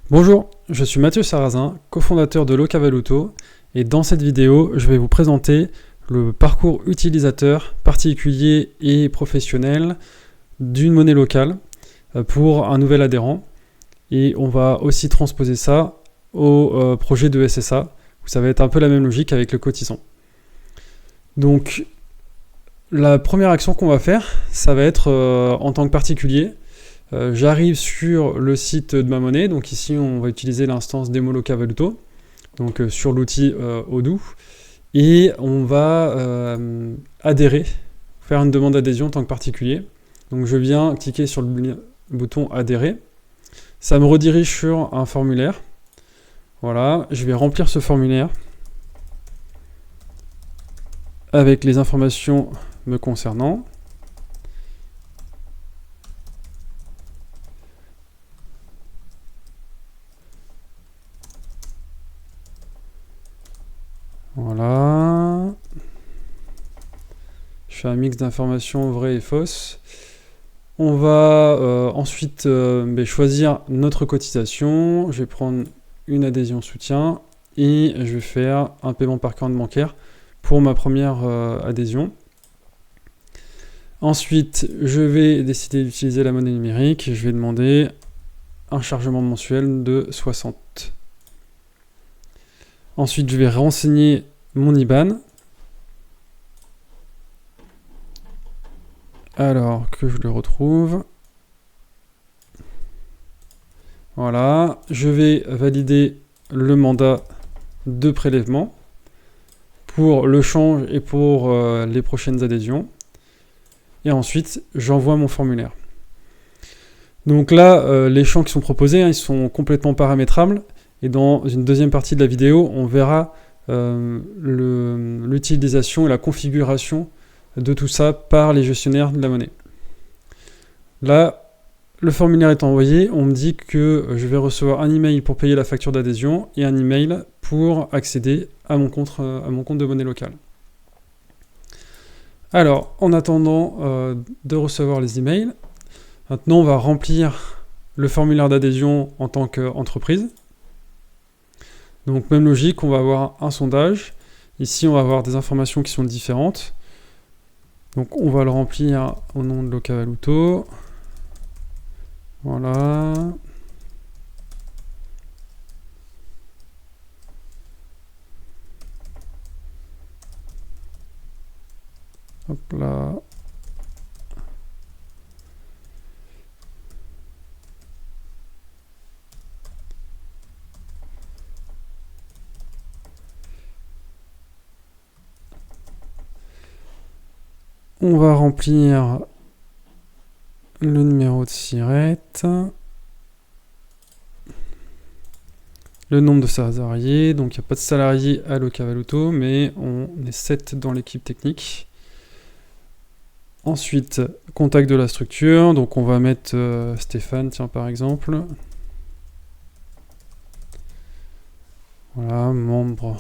Bonjour, je suis Mathieu Sarrazin, cofondateur de Locavaluto, et dans cette vidéo, je vais vous présenter le parcours utilisateur particulier et professionnel d'une monnaie locale pour un nouvel adhérent. Et on va aussi transposer ça au projet de SSA, où ça va être un peu la même logique avec le cotisant. Donc, la première action qu'on va faire, ça va être en tant que particulier. J'arrive sur le site de ma monnaie, donc ici on va utiliser l'instance Demo Locavaluto, donc sur l'outil Odoo, et on va adhérer, faire une demande d'adhésion en tant que particulier. Donc je viens cliquer sur le bouton adhérer, ça me redirige sur un formulaire. Voilà, je vais remplir ce formulaire avec les informations me concernant. Voilà. Je fais un mix d'informations vraies et fausses. On va ensuite choisir notre cotisation. Je vais prendre une adhésion soutien et je vais faire un paiement par carte bancaire pour ma première adhésion. Ensuite, je vais décider d'utiliser la monnaie numérique. Je vais demander un chargement mensuel de 60. Ensuite, je vais renseigner mon IBAN. Alors que je le retrouve. Voilà, je vais valider le mandat de prélèvement pour le change et pour les prochaines adhésions. Et ensuite, j'envoie mon formulaire. Donc là, les champs qui sont proposés, ils sont complètement paramétrables. Et dans une deuxième partie de la vidéo, on verra l'utilisation et la configuration de tout ça par les gestionnaires de la monnaie. Là, le formulaire est envoyé, on me dit que je vais recevoir un email pour payer la facture d'adhésion et un email pour accéder à mon compte de monnaie locale. Alors, en attendant de recevoir les emails, maintenant on va remplir le formulaire d'adhésion en tant qu'entreprise. Donc même logique, on va avoir un sondage. Ici, on va avoir des informations qui sont différentes. Donc on va le remplir au nom de Locavaluto. Voilà. Hop là. On va remplir le numéro de SIRET, le nombre de salariés. Donc il n'y a pas de salariés à Locavaluto, mais on est 7 dans l'équipe technique. Ensuite, contact de la structure. Donc on va mettre Stéphane, tiens, par exemple. Voilà, membre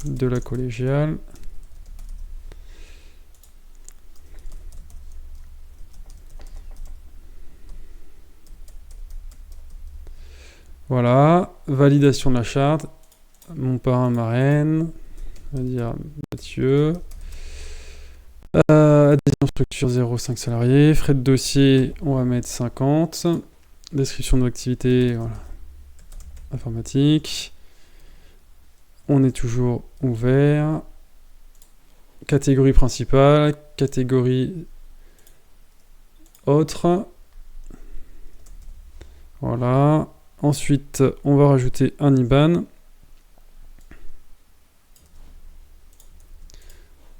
de la collégiale. Voilà, validation de la charte. Mon parrain, marraine. On va dire Mathieu. Adhésion structure 0,5 salariés. Frais de dossier, on va mettre 50. Description de l'activité, voilà. Informatique. On est toujours ouvert. Catégorie principale, catégorie autre. Voilà. Ensuite, on va rajouter un IBAN.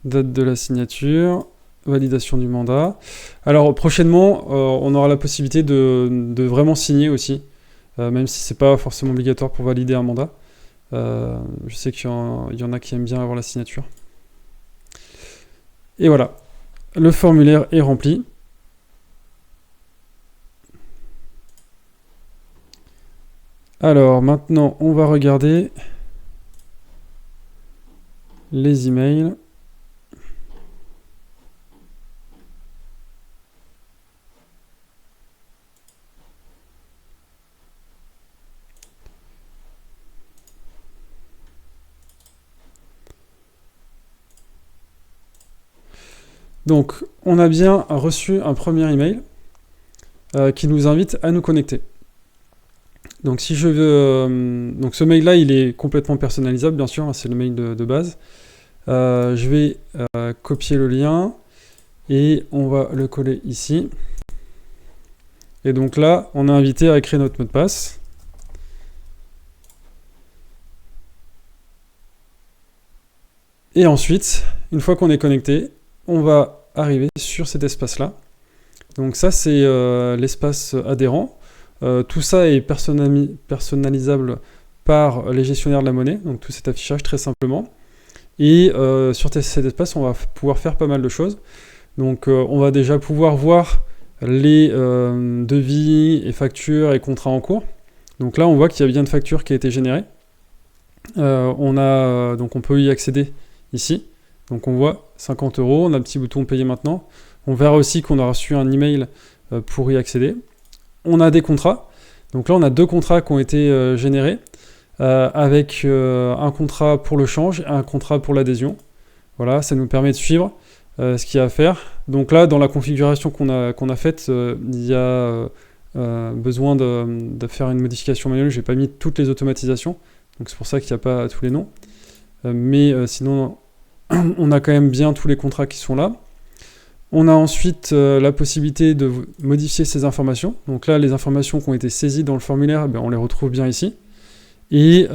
Date de la signature. Validation du mandat. Alors prochainement, on aura la possibilité de vraiment signer aussi, même si c'est pas forcément obligatoire pour valider un mandat. Je sais qu'il y en a qui aiment bien avoir la signature. Et voilà, le formulaire est rempli. Alors maintenant, on va regarder les emails. Donc, on a bien reçu un premier email qui nous invite à nous connecter. Donc, si je veux, donc ce mail-là, il est complètement personnalisable, bien sûr, hein, c'est le mail de base. Je vais copier le lien et on va le coller ici. Et donc là, on est invité à créer notre mot de passe. Et ensuite, une fois qu'on est connecté, on va arriver sur cet espace-là. Donc ça, c'est l'espace adhérent. Tout ça est personnalisable par les gestionnaires de la monnaie, donc tout cet affichage très simplement. Et sur cet espace, on va pouvoir faire pas mal de choses. Donc on va déjà pouvoir voir les devis et factures et contrats en cours. Donc là, on voit qu'il y a bien de factures qui a été générée. Donc on peut y accéder ici. Donc on voit 50 €, on a un petit bouton payer maintenant. On verra aussi qu'on a reçu un email pour y accéder. On a des contrats. Donc là, on a 2 contrats qui ont été générés avec un contrat pour le change et un contrat pour l'adhésion. Voilà, ça nous permet de suivre ce qu'il y a à faire. Donc là, dans la configuration qu'on a faite, il y a besoin de faire une modification manuelle. Je n'ai pas mis toutes les automatisations, donc c'est pour ça qu'il n'y a pas tous les noms. Mais sinon, on a quand même bien tous les contrats qui sont là. On a ensuite la possibilité de modifier ces informations. Donc là, les informations qui ont été saisies dans le formulaire, on les retrouve bien ici. Et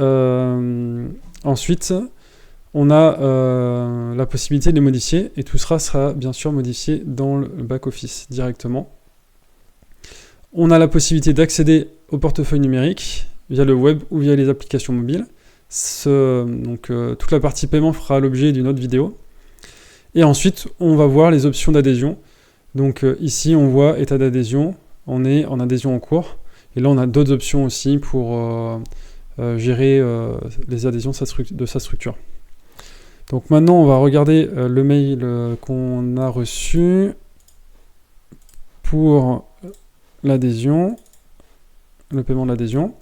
ensuite, on a la possibilité de les modifier. Et tout sera bien sûr modifié dans le back-office directement. On a la possibilité d'accéder au portefeuille numérique via le web ou via les applications mobiles. Toute la partie paiement fera l'objet d'une autre vidéo. Et ensuite, on va voir les options d'adhésion. Donc ici, on voit état d'adhésion. On est en adhésion en cours. Et là, on a d'autres options aussi pour gérer les adhésions de sa structure. Donc maintenant, on va regarder le mail qu'on a reçu pour l'adhésion, le paiement de l'adhésion.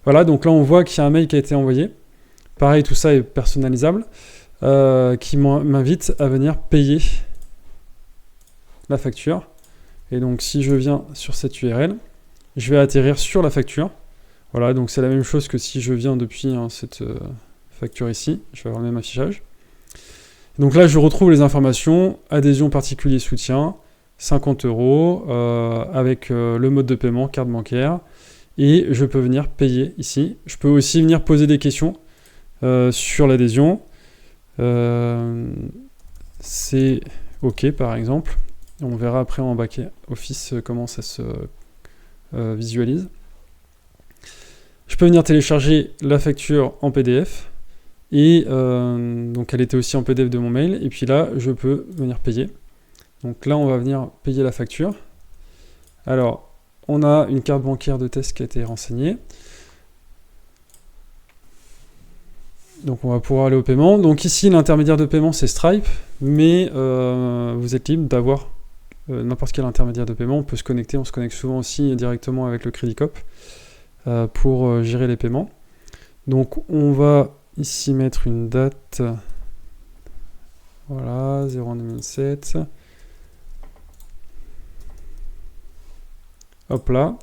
Voilà, donc là, on voit qu'il y a un mail qui a été envoyé. Pareil, tout ça est personnalisable. Qui m'invite à venir payer la facture. Et donc si je viens sur cette URL, je vais atterrir sur la facture. Voilà, donc c'est la même chose que si je viens depuis cette facture ici. Je vais avoir le même affichage. Donc là, je retrouve les informations. Adhésion particulier soutien, 50 € avec le mode de paiement, carte bancaire. Et je peux venir payer ici. Je peux aussi venir poser des questions sur l'adhésion. C'est OK par exemple. On verra après en back office comment ça se visualise. Je peux venir télécharger la facture en PDF et donc elle était aussi en PDF de mon mail et puis là je peux venir payer. Donc là on va venir payer la facture. Alors on a une carte bancaire de test qui a été renseignée. Donc on va pouvoir aller au paiement. Donc ici l'intermédiaire de paiement c'est Stripe, mais vous êtes libre d'avoir n'importe quel intermédiaire de paiement. On peut se connecter, on se connecte souvent aussi directement avec le Crédit Coop pour gérer les paiements. Donc on va ici mettre une date, voilà, 01/2007. Hop là,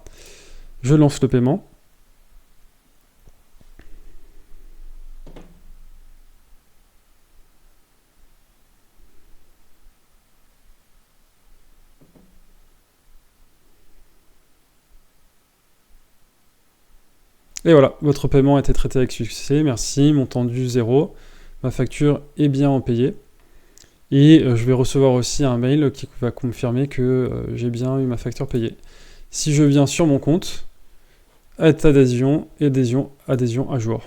je lance le paiement. Et voilà, votre paiement a été traité avec succès, merci, montant dû 0, ma facture est bien en payé. Et je vais recevoir aussi un mail qui va confirmer que j'ai bien eu ma facture payée. Si je viens sur mon compte, état d'adhésion et adhésion à jour.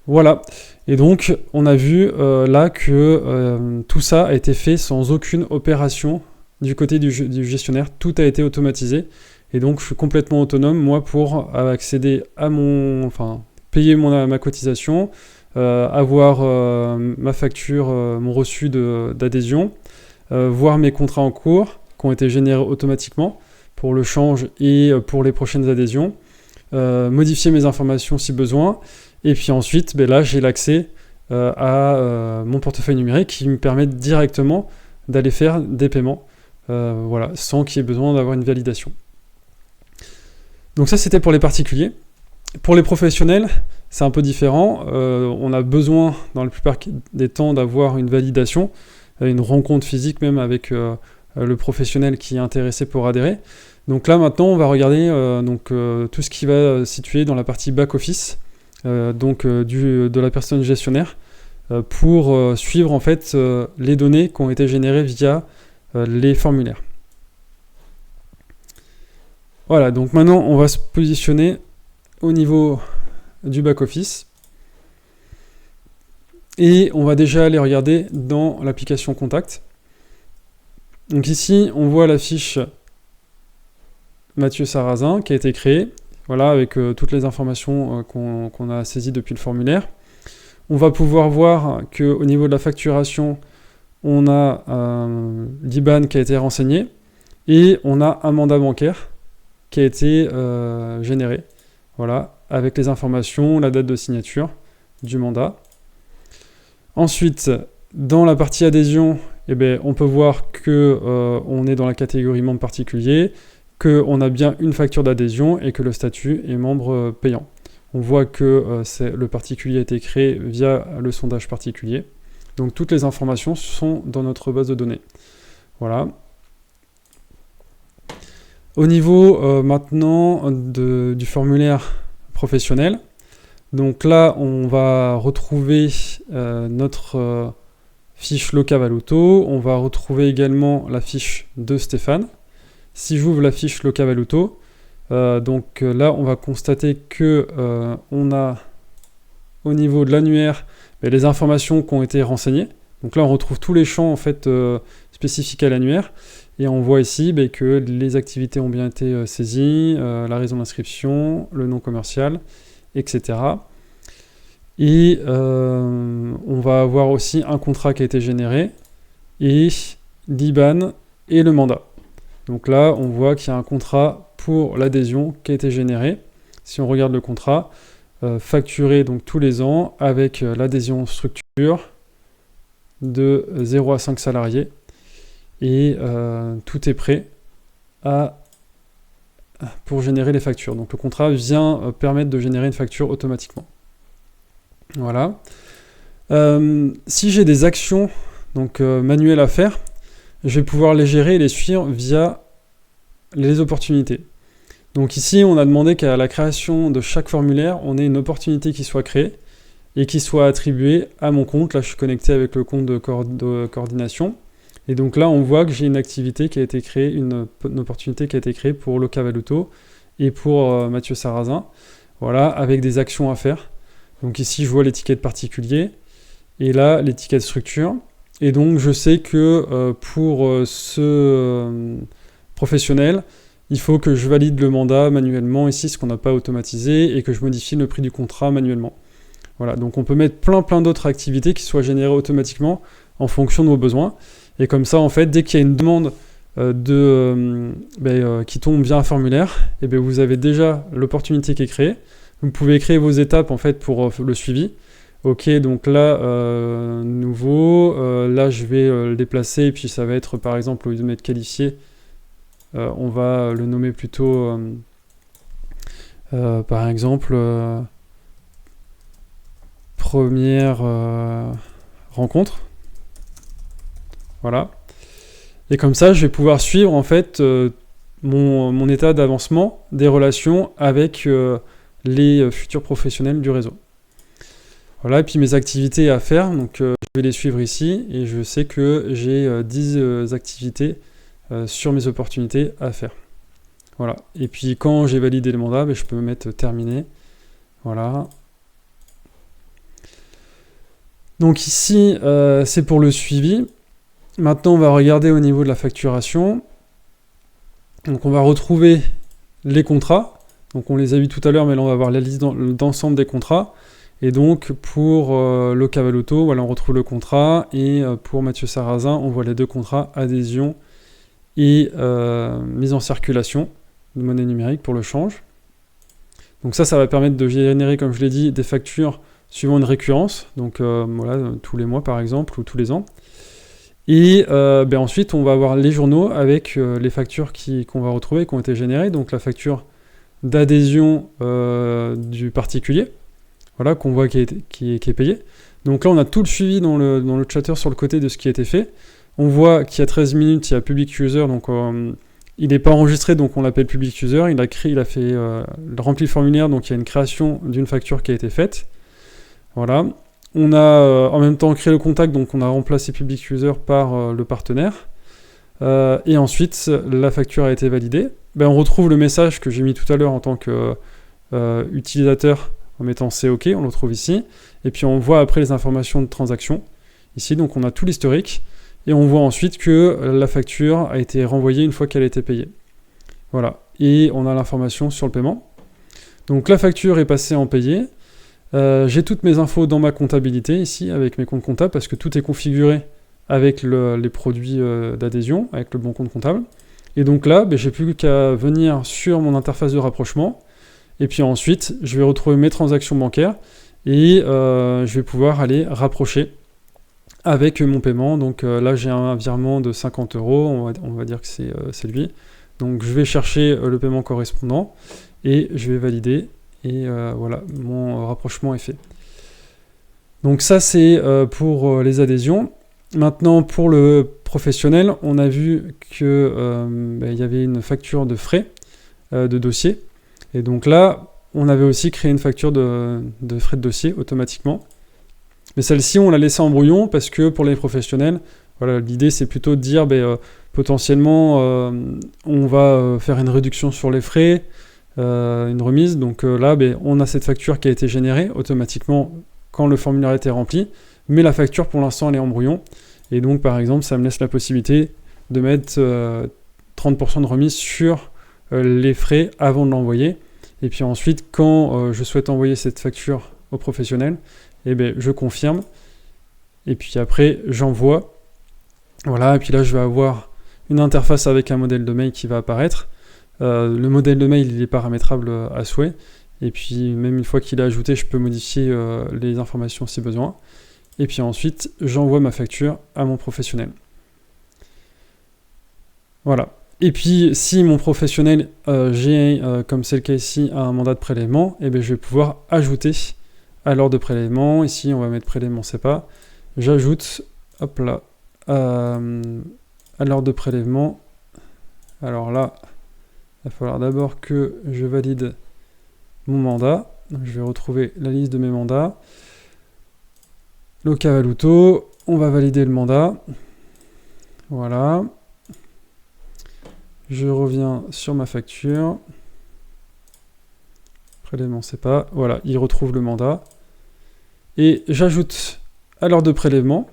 Voilà, et donc on a vu là que tout ça a été fait sans aucune opération du côté du gestionnaire, tout a été automatisé. Et donc, je suis complètement autonome, moi, pour accéder à payer ma cotisation, avoir ma facture, mon reçu d'adhésion, voir mes contrats en cours qui ont été générés automatiquement pour le change et pour les prochaines adhésions, modifier mes informations si besoin. Et puis ensuite, là, j'ai l'accès à mon portefeuille numérique qui me permet directement d'aller faire des paiements, voilà, sans qu'il y ait besoin d'avoir une validation. Donc ça, c'était pour les particuliers. Pour les professionnels, c'est un peu différent. On a besoin, dans la plupart des temps, d'avoir une validation, une rencontre physique même avec le professionnel qui est intéressé pour adhérer. Donc là, maintenant, on va regarder tout ce qui va situer dans la partie back-office, de la personne gestionnaire, pour suivre en fait les données qui ont été générées via les formulaires. Voilà, donc maintenant on va se positionner au niveau du back-office et on va déjà aller regarder dans l'application Contact. Donc ici on voit la fiche Mathieu Sarrazin qui a été créée, voilà, avec toutes les informations qu'on a saisies depuis le formulaire. On va pouvoir voir qu'au niveau de la facturation, on a l'IBAN qui a été renseigné et on a un mandat bancaire qui a été généré, voilà, avec les informations, la date de signature du mandat. Ensuite, dans la partie adhésion, on peut voir que on est dans la catégorie membre particulier, qu'on a bien une facture d'adhésion et que le statut est membre payant. On voit que le particulier a été créé via le sondage particulier. Donc toutes les informations sont dans notre base de données. Voilà. Au niveau maintenant du formulaire professionnel, donc là on va retrouver notre fiche Loca Valuto, on va retrouver également la fiche de Stéphane. Si j'ouvre la fiche Loca Valuto, là on va constater que on a au niveau de l'annuaire les informations qui ont été renseignées. Donc là on retrouve tous les champs en fait spécifiques à l'annuaire. Et on voit ici que les activités ont bien été saisies, la raison d'inscription, le nom commercial, etc. Et on va avoir aussi un contrat qui a été généré, et l'IBAN et le mandat. Donc là, on voit qu'il y a un contrat pour l'adhésion qui a été généré. Si on regarde le contrat, facturé donc tous les ans avec l'adhésion structure de 0 à 5 salariés. Et tout est prêt pour générer les factures. Donc le contrat vient permettre de générer une facture automatiquement. Voilà. Si j'ai des actions manuelles à faire, je vais pouvoir les gérer et les suivre via les opportunités. Donc ici, on a demandé qu'à la création de chaque formulaire, on ait une opportunité qui soit créée et qui soit attribuée à mon compte. Là, je suis connecté avec le compte de coordination. Et donc là, on voit que j'ai une activité qui a été créée, une opportunité qui a été créée pour Loca Valuto et pour Mathieu Sarrazin, voilà, avec des actions à faire. Donc ici, je vois l'étiquette particulier et là, l'étiquette structure. Et donc, je sais que pour ce professionnel, il faut que je valide le mandat manuellement ici, ce qu'on n'a pas automatisé, et que je modifie le prix du contrat manuellement. Voilà, donc on peut mettre plein d'autres activités qui soient générées automatiquement en fonction de vos besoins. Et comme ça, en fait, dès qu'il y a une demande qui tombe via un formulaire, vous avez déjà l'opportunité qui est créée. Vous pouvez créer vos étapes en fait pour le suivi. Ok, donc là, nouveau, là je vais le déplacer, et puis ça va être par exemple, au lieu de mettre qualifié, on va le nommer plutôt, par exemple, première rencontre. Voilà. Et comme ça, je vais pouvoir suivre en fait mon état d'avancement des relations avec les futurs professionnels du réseau. Voilà, et puis mes activités à faire, donc je vais les suivre ici, et je sais que j'ai 10 activités sur mes opportunités à faire. Voilà, et puis quand j'ai validé le mandat, je peux mettre terminé. Voilà. Donc ici, c'est pour le suivi. Maintenant, on va regarder au niveau de la facturation. Donc on va retrouver les contrats. Donc on les a vus tout à l'heure, mais là on va voir la liste d'ensemble des contrats. Et donc pour Loca Valuto, voilà, on retrouve le contrat. Et pour Mathieu Sarrazin, on voit les deux contrats, adhésion et mise en circulation de monnaie numérique pour le change. Donc ça va permettre de générer, comme je l'ai dit, des factures suivant une récurrence. Donc voilà, tous les mois par exemple, ou tous les ans. Et ensuite, on va avoir les journaux avec les factures qu'on va retrouver, qui ont été générées. Donc la facture d'adhésion du particulier, voilà, qu'on voit qui est payé. Donc là, on a tout le suivi dans le chatter sur le côté de ce qui a été fait. On voit qu'il y a 13 minutes, il y a public user, donc il n'est pas enregistré, donc on l'appelle public user. Il a rempli le formulaire, donc il y a une création d'une facture qui a été faite. Voilà. On a en même temps créé le contact, donc on a remplacé public user par le partenaire. Et ensuite, la facture a été validée. On retrouve le message que j'ai mis tout à l'heure en tant qu'utilisateur en mettant c'est OK, on le retrouve ici. Et puis on voit après les informations de transaction ici, donc on a tout l'historique. Et on voit ensuite que la facture a été renvoyée une fois qu'elle a été payée. Voilà. Et on a l'information sur le paiement. Donc la facture est passée en payé. J'ai toutes mes infos dans ma comptabilité ici, avec mes comptes comptables, parce que tout est configuré avec les produits d'adhésion, avec le bon compte comptable. Et donc là, j'ai plus qu'à venir sur mon interface de rapprochement. Et puis ensuite, je vais retrouver mes transactions bancaires et je vais pouvoir aller rapprocher avec mon paiement. Donc là, j'ai un virement de 50 €, on va dire que c'est lui. Donc je vais chercher le paiement correspondant et je vais valider. Et voilà, mon rapprochement est fait. Donc ça, c'est pour les adhésions. Maintenant, pour le professionnel, on a vu qu'il y avait une facture de frais de dossier. Et donc là, on avait aussi créé une facture de frais de dossier automatiquement. Mais celle-ci, on l'a laissée en brouillon parce que pour les professionnels, voilà, l'idée c'est plutôt de dire potentiellement on va faire une réduction sur les frais, une remise. Donc là, on a cette facture qui a été générée automatiquement quand le formulaire a été rempli, mais la facture pour l'instant elle est en brouillon. Et donc par exemple, ça me laisse la possibilité de mettre 30% de remise sur les frais avant de l'envoyer. Et puis ensuite, quand je souhaite envoyer cette facture au professionnel, je confirme. Et puis après, j'envoie. Voilà, et puis là, je vais avoir une interface avec un modèle de mail qui va apparaître. Le modèle de mail, il est paramétrable à souhait. Et puis, même une fois qu'il est ajouté, je peux modifier les informations si besoin. Et puis ensuite, j'envoie ma facture à mon professionnel. Voilà. Et puis, si mon professionnel, j'ai, comme c'est le cas ici, un mandat de prélèvement, je vais pouvoir ajouter à l'ordre de prélèvement. Ici, on va mettre prélèvement CEPA. J'ajoute, hop là, à l'ordre de prélèvement. Alors là, il va falloir d'abord que je valide mon mandat. Donc, je vais retrouver la liste de mes mandats. Loca Valuto, on va valider le mandat. Voilà. Je reviens sur ma facture. Prélèvement CEPA. Voilà, il retrouve le mandat. Et j'ajoute à l'ordre de prélèvement.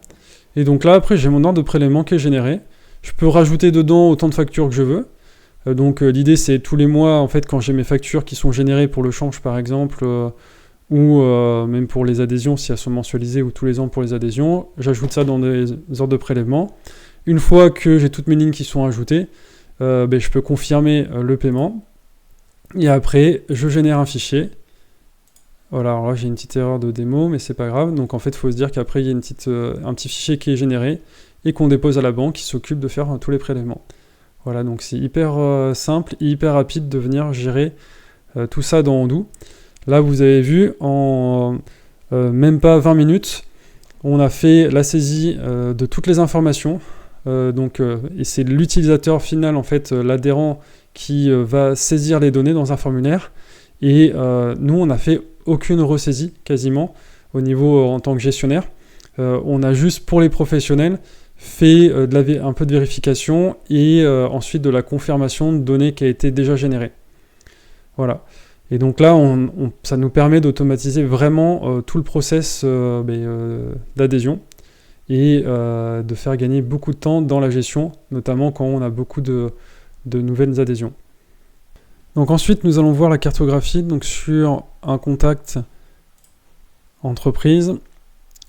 Et donc là, après, j'ai mon ordre de prélèvement qui est généré. Je peux rajouter dedans autant de factures que je veux. Donc l'idée, c'est tous les mois, en fait, quand j'ai mes factures qui sont générées pour le change, par exemple, ou même pour les adhésions, si elles sont mensualisées, ou tous les ans pour les adhésions, j'ajoute ça dans des ordres de prélèvement. Une fois que j'ai toutes mes lignes qui sont ajoutées, je peux confirmer le paiement. Et après, je génère un fichier. Voilà, alors là, j'ai une petite erreur de démo, mais c'est pas grave. Donc en fait, il faut se dire qu'après, il y a un petit fichier qui est généré et qu'on dépose à la banque qui s'occupe de faire tous les prélèvements. Voilà, donc c'est hyper simple et hyper rapide de venir gérer tout ça dans Odoo. Là, vous avez vu, en même pas 20 minutes, on a fait la saisie de toutes les informations. Et c'est l'utilisateur final, en fait, l'adhérent qui va saisir les données dans un formulaire. Et nous, on n'a fait aucune ressaisie, quasiment, au niveau en tant que gestionnaire. On a juste, pour les professionnels, fait un peu de vérification et ensuite de la confirmation de données qui a été déjà générée. Voilà. Et donc là, ça nous permet d'automatiser vraiment tout le process d'adhésion et de faire gagner beaucoup de temps dans la gestion, notamment quand on a beaucoup de nouvelles adhésions. Donc ensuite, nous allons voir la cartographie. Donc sur un contact entreprise,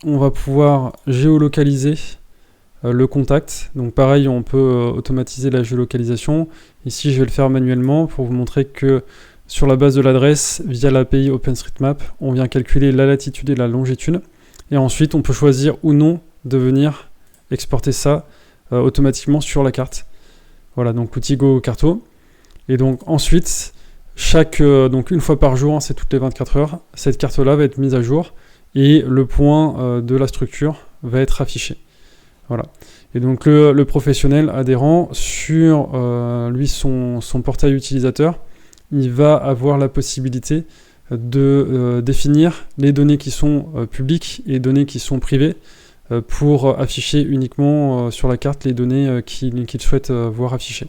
on va pouvoir géolocaliser le contact. Donc pareil, on peut automatiser la géolocalisation. Ici, je vais le faire manuellement pour vous montrer que sur la base de l'adresse, via l'API OpenStreetMap, on vient calculer la latitude et la longitude. Et ensuite, on peut choisir ou non de venir exporter ça automatiquement sur la carte. Voilà, donc l'outil GoCarto. Et donc ensuite, donc une fois par jour, c'est toutes les 24 heures, cette carte-là va être mise à jour et le point de la structure va être affiché. Voilà. Et donc le professionnel adhérent, sur son portail utilisateur, il va avoir la possibilité de définir les données qui sont publiques et les données qui sont privées pour afficher uniquement sur la carte les données qu'il souhaite voir affichées.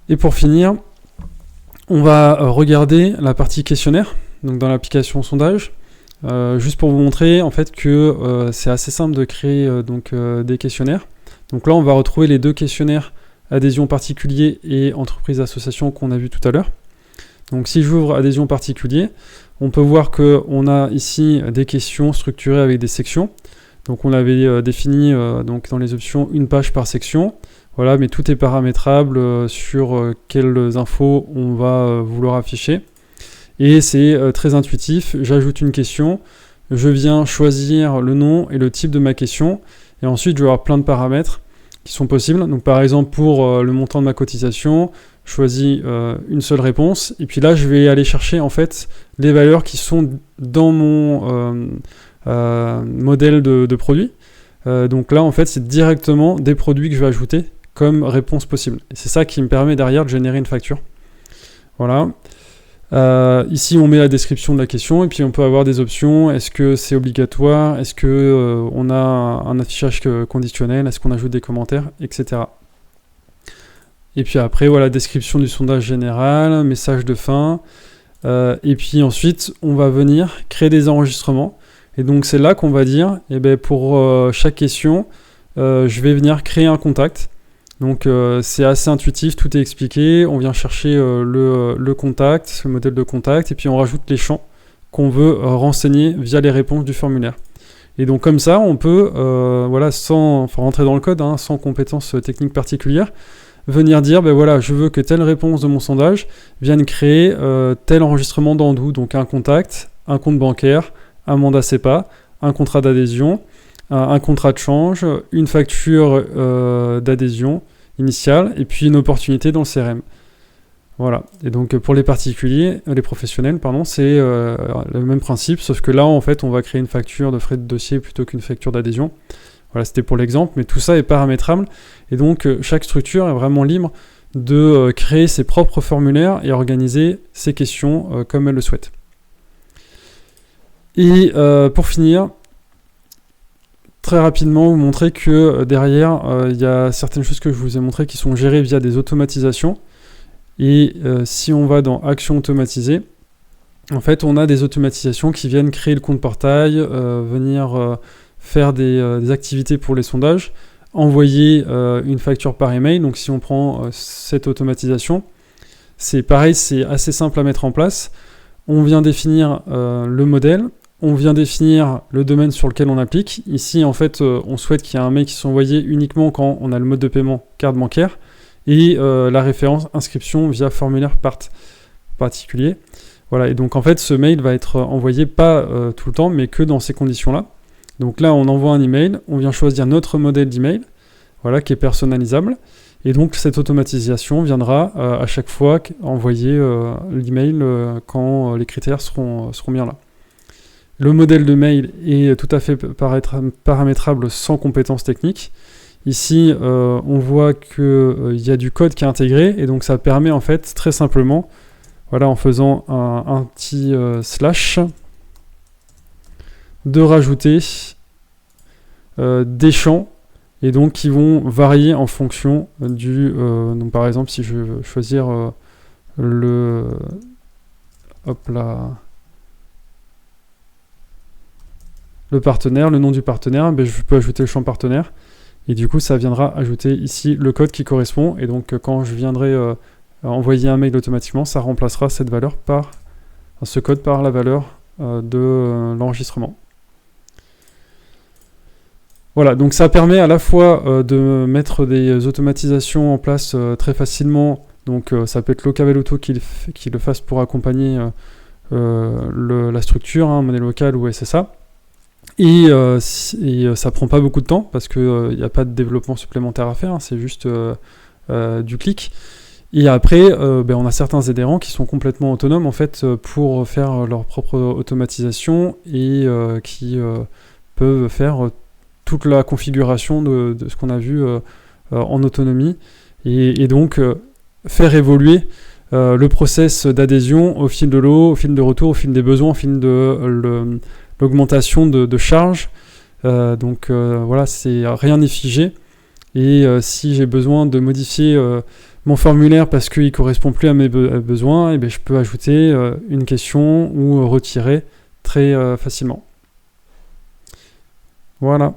Et pour finir, on va regarder la partie questionnaire, donc dans l'application sondage, juste pour vous montrer en fait que c'est assez simple de créer des questionnaires. Donc là, on va retrouver les deux questionnaires adhésion particulier et entreprise association qu'on a vu tout à l'heure. Donc si j'ouvre adhésion particulier, on peut voir qu'on a ici des questions structurées avec des sections. Donc on avait défini donc dans les options une page par section. Voilà, mais tout est paramétrable sur quelles infos on va vouloir afficher. Et c'est très intuitif. J'ajoute une question, je viens choisir le nom et le type de ma question. Et ensuite, je vais avoir plein de paramètres qui sont possibles. Donc par exemple, pour le montant de ma cotisation, je choisis une seule réponse. Et puis là, je vais aller chercher en fait les valeurs qui sont dans mon modèle de produit. Donc là, en fait, c'est directement des produits que je vais ajouter comme réponse possible. Et c'est ça qui me permet derrière de générer une facture. Voilà. Ici, on met la description de la question et puis on peut avoir des options. Est-ce que c'est obligatoire? Est-ce que on a un affichage conditionnel? Est-ce qu'on ajoute des commentaires, etc. Et puis après, voilà, description du sondage général, message de fin. Et puis ensuite, on va venir créer des enregistrements. Et donc, c'est là qu'on va dire, pour chaque question, je vais venir créer un contact. Donc c'est assez intuitif, tout est expliqué, on vient chercher le contact, le modèle de contact, et puis on rajoute les champs qu'on veut renseigner via les réponses du formulaire. Et donc comme ça, on peut, sans rentrer dans le code, sans compétences techniques particulières, venir dire, voilà, je veux que telle réponse de mon sondage vienne créer tel enregistrement dans Odoo, donc un contact, un compte bancaire, un mandat CEPA, un contrat d'adhésion, un contrat de change, une facture d'adhésion initiale et puis une opportunité dans le CRM. Voilà. Et donc pour les particuliers, les professionnels, c'est le même principe, sauf que là en fait on va créer une facture de frais de dossier plutôt qu'une facture d'adhésion. Voilà, c'était pour l'exemple, mais tout ça est paramétrable et donc chaque structure est vraiment libre de créer ses propres formulaires et organiser ses questions comme elle le souhaite. Et pour finir, très rapidement vous montrer que derrière il y a certaines choses que je vous ai montrées qui sont gérées via des automatisations et si on va dans Action automatisée, en fait on a des automatisations qui viennent créer le compte portail, venir faire des activités pour les sondages, envoyer une facture par email. Donc si on prend cette automatisation, c'est pareil, c'est assez simple à mettre en place. On vient définir le modèle, on vient définir le domaine sur lequel on applique. Ici, en fait, on souhaite qu'il y ait un mail qui soit envoyé uniquement quand on a le mode de paiement carte bancaire et la référence inscription via formulaire particulier. Voilà, et donc en fait, ce mail va être envoyé pas tout le temps, mais que dans ces conditions-là. Donc là, on envoie un email, on vient choisir notre modèle d'email, voilà, qui est personnalisable. Et donc cette automatisation viendra à chaque fois envoyer l'email quand les critères seront bien là. Le modèle de mail est tout à fait paramétrable sans compétences techniques. Ici, on voit qu'il y a du code qui est intégré et donc ça permet en fait très simplement, voilà, en faisant un petit slash, de rajouter des champs et donc qui vont varier en fonction du... donc par exemple, si je veux choisir le partenaire, le nom du partenaire, je peux ajouter le champ partenaire et du coup ça viendra ajouter ici le code qui correspond et donc quand je viendrai envoyer un mail automatiquement, ça remplacera cette valeur ce code par la valeur de l'enregistrement. Voilà, donc ça permet à la fois de mettre des automatisations en place très facilement, donc ça peut être Locaveloto qui le fasse pour accompagner la structure, monnaie locale ou SSA, Ça prend pas beaucoup de temps parce que il n'y a pas de développement supplémentaire à faire, hein, c'est juste du clic. Et après, on a certains adhérents qui sont complètement autonomes en fait pour faire leur propre automatisation et qui peuvent faire toute la configuration de ce qu'on a vu en autonomie et donc faire évoluer le process d'adhésion au fil de l'eau, au fil de retour, au fil des besoins, au fil de l'augmentation de charge. Voilà, rien n'est figé. Et si j'ai besoin de modifier mon formulaire parce qu'il ne correspond plus à mes besoins, et je peux ajouter une question ou retirer très facilement. Voilà.